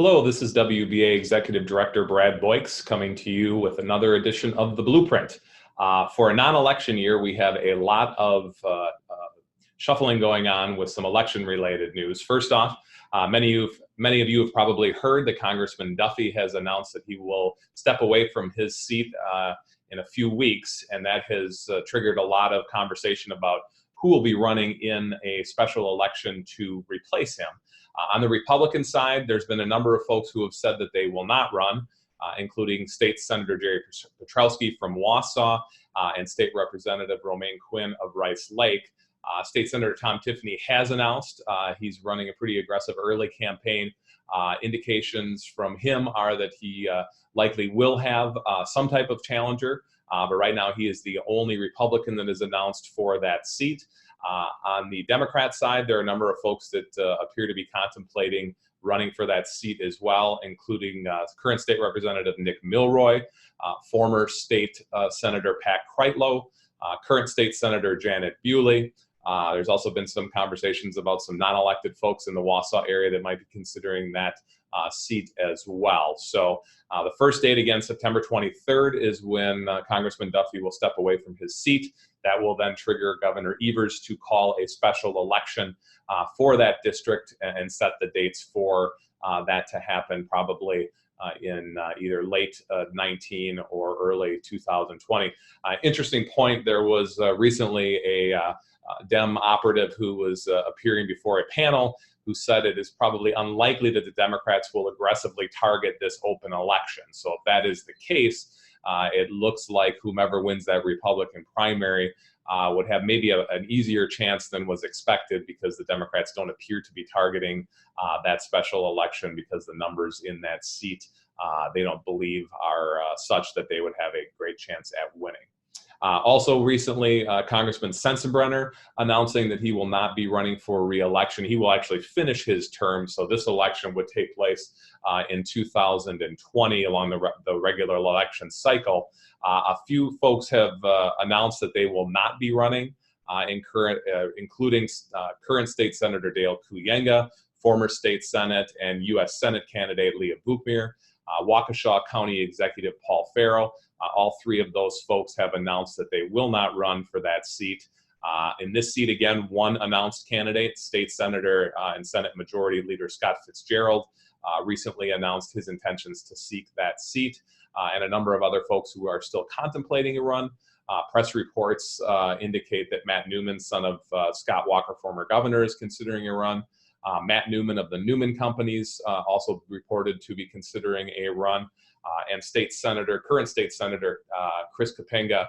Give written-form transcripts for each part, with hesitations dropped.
Hello, this is WBA Executive Director Brad Boyks coming to you with another edition of The Blueprint. For a non-election year, we have a lot of shuffling going on with some election-related news. First off, many of you have probably heard that Congressman Duffy has announced that he will step away from his seat in a few weeks, and that has triggered a lot of conversation about who will be running in a special election to replace him. On the Republican side, there's been a number of folks who have said that they will not run, including State Senator Jerry Petrowski from Wausau and State Representative Romaine Quinn of Rice Lake. State Senator Tom Tiffany has announced he's running a pretty aggressive early campaign. Indications from him are that he likely will have some type of challenger, but right now he is the only Republican that is announced for that seat. On the Democrat side, there are a number of folks that appear to be contemplating running for that seat as well, including current State Representative Nick Milroy, former State Senator Pat Kreitlow, current State Senator Janet Bewley. There's also been some conversations about some non-elected folks in the Wausau area that might be considering that seat as well. So the first date, again, September 23rd, is when Congressman Duffy will step away from his seat. That will then trigger Governor Evers to call a special election for that district and set the dates for that to happen probably in either late 19 or early 2020. Interesting point, there was recently a Dem operative who was appearing before a panel who said it is probably unlikely that the Democrats will aggressively target this open election. So if that is the case, it looks like whomever wins that Republican primary would have maybe an easier chance than was expected, because the Democrats don't appear to be targeting that special election because the numbers in that seat they don't believe are such that they would have a great chance at winning. Also recently, Congressman Sensenbrenner announcing that he will not be running for re-election. He will actually finish his term, so this election would take place in 2020 along the regular election cycle. A few folks have announced that they will not be running, including current State Senator Dale Kooyenga, former State Senate and U.S. Senate candidate Leah Bookmere, Waukesha County Executive Paul Farrow. All three of those folks have announced that they will not run for that seat. In this seat, again, one announced candidate, State Senator and Senate Majority Leader Scott Fitzgerald, recently announced his intentions to seek that seat, and a number of other folks who are still contemplating a run. Press reports indicate that Matt Newman, son of Scott Walker, former governor, is considering a run. Matt Newman of the Newman Companies also reported to be considering a run. And current State Senator Chris Kapenga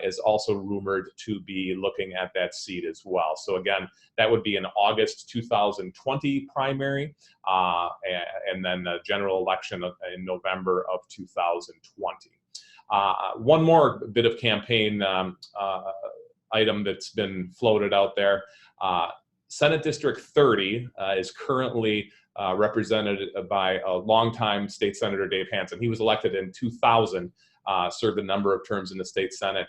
is also rumored to be looking at that seat as well. So again, that would be an August 2020 primary, and then a general election in November of 2020. One more bit of campaign item that's been floated out there. Senate District 30 is currently represented by a longtime State Senator Dave Hansen. He was elected in 2000, served a number of terms in the State Senate.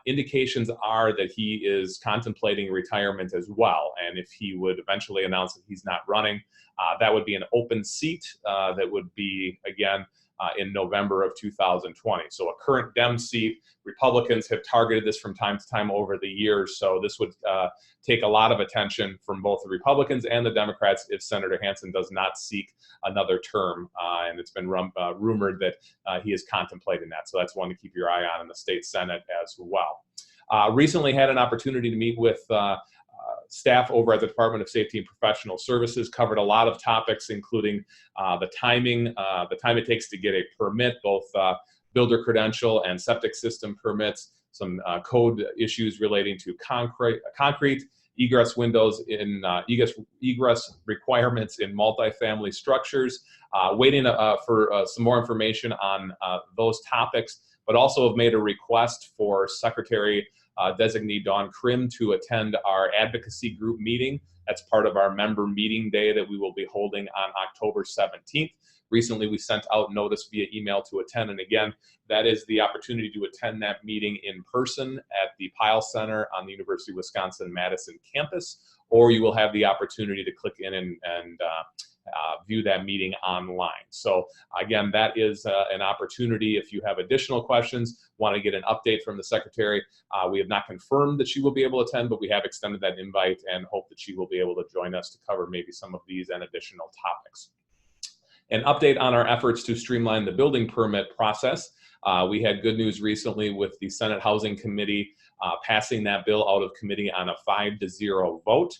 Indications are that he is contemplating retirement as well, and if he would eventually announce that he's not running, that would be an open seat that would be, again, in November of 2020. So a current Dem seat. Republicans have targeted this from time to time over the years, so this would take a lot of attention from both the Republicans and the Democrats if Senator Hansen does not seek another term, and it's been rumored that he is contemplating that. So that's one to keep your eye on in the State Senate as well. Recently had an opportunity to meet with staff over at the Department of Safety and Professional Services, covered a lot of topics, including the time it takes to get a permit, both builder credential and septic system permits, some code issues relating to concrete, egress windows in egress requirements in multifamily structures, waiting for some more information on those topics, but also have made a request for Secretary designee Dawn Krim to attend our advocacy group meeting. That's part of our member meeting day that we will be holding on October 17th. Recently, we sent out notice via email to attend, and again, that is the opportunity to attend that meeting in person at the Pyle Center on the University of Wisconsin-Madison campus, or you will have the opportunity to click in and view that meeting online. So again, that is an opportunity. If you have additional questions, want to get an update from the Secretary, we have not confirmed that she will be able to attend, but we have extended that invite and hope that she will be able to join us to cover maybe some of these and additional topics. An update on our efforts to streamline the building permit process. We had good news recently with the Senate Housing Committee passing that bill out of committee on a 5-0 vote.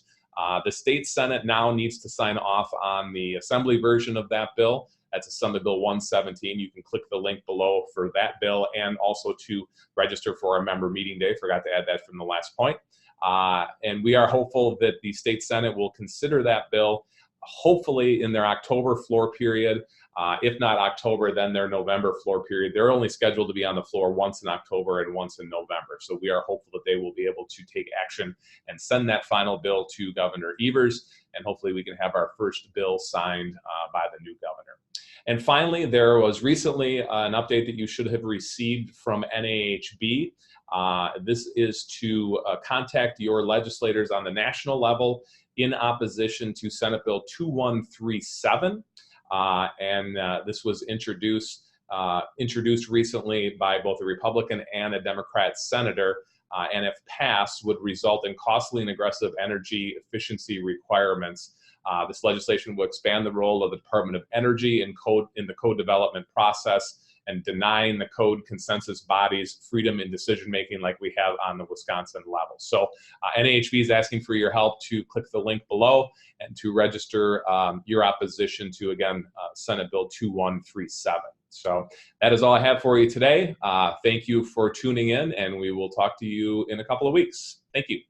The state Senate now needs to sign off on the Assembly version of that bill. That's Assembly Bill 117. You can click the link below for that bill and also to register for our member meeting day. Forgot to add that from the last point. And we are hopeful that the state Senate will consider that bill hopefully in their October floor period. If not October, then their November floor period. They're only scheduled to be on the floor once in October and once in November. So we are hopeful that they will be able to take action and send that final bill to Governor Evers. And hopefully we can have our first bill signed by the new governor. And finally, there was recently an update that you should have received from NAHB. This is to contact your legislators on the national level in opposition to Senate Bill 2137. This was introduced recently by both a Republican and a Democrat senator, and if passed, would result in costly and aggressive energy efficiency requirements. This legislation will expand the role of the Department of Energy in the code development process and denying the code consensus bodies freedom in decision-making like we have on the Wisconsin level. So NAHB is asking for your help to click the link below and to register your opposition to, again, Senate Bill 2137. So that is all I have for you today. Thank you for tuning in, and we will talk to you in a couple of weeks. Thank you.